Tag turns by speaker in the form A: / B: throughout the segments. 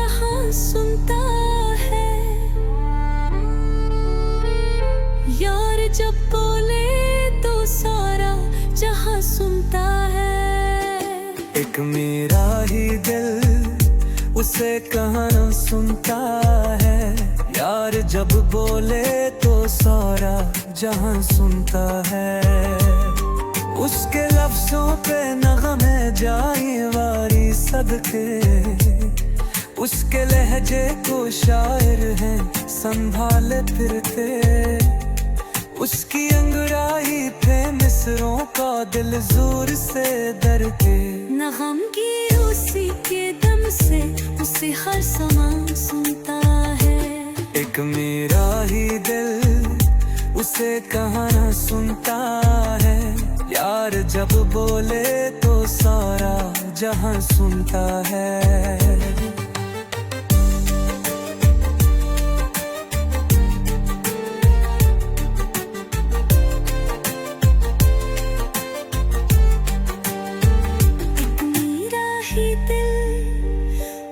A: कहाँ सुनता है। यार जब बोले तो सारा जहाँ सुनता है।
B: एक मेरा ही दिल उसे कहाँ न सुनता है। यार जब बोले तो सारा जहाँ सुनता है। उसके लफ्जों पे नग़मे जाए वारी सदके, उसके लहजे को शायर हैं संभाले फिरते। उसकी अंगड़ाई पे मिसरों का दिल जोर से दरके।
A: नग़म की उसी के दम से उसे हर समा सुनता है।
B: एक मेरा ही दिल उसे कहाँ न सुनता है। यार जब बोले तो सारा जहाँ सुनता है।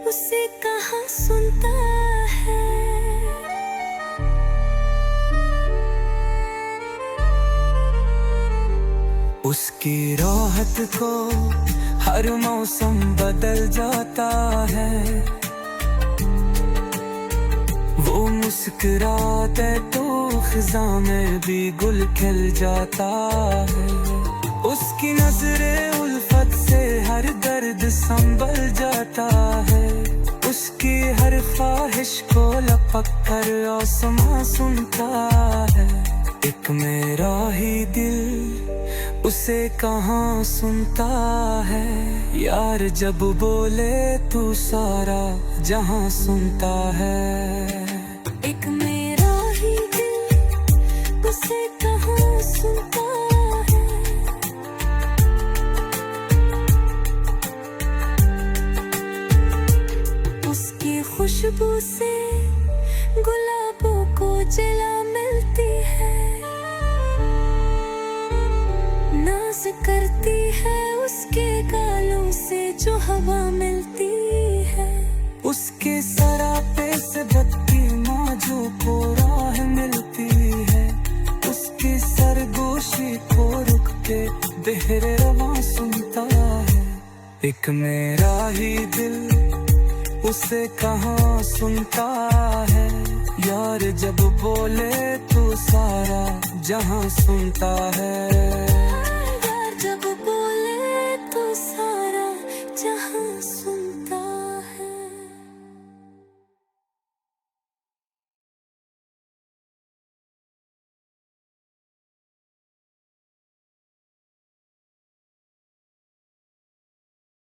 A: उसे कहाँ सुनता है।
B: उसकी राहत को हर मौसम बदल जाता है। वो मुस्कुराते तो खिज़ा में भी गुल खिल जाता है। उसकी नजरें उल्फत से हर दर्द संभल जाता है। उसकी हर ख्वाहिश को लपक कर आसमां सुनता है। एक मेरा ही दिल उसे कहाँ सुनता है। यार जब बोले तू सारा जहाँ सुनता है।
A: एक मेरा ही दिल उसे कहाँ सुनता है। उसकी खुशबू से गुलाबों को जला मिलती है। नाज करती है उसके गालों से जो हवा मिलती है।
B: उसके सरापे से बत्ती मौजों को राह मिलती है। उसकी सरगोशी को रुक के बहरे रवां सुनता है। एक मेरा ही दिल उसे कहाँ सुनता है। यार जब बोले तो सारा जहाँ सुनता है।
A: यार जब बोले तो सारा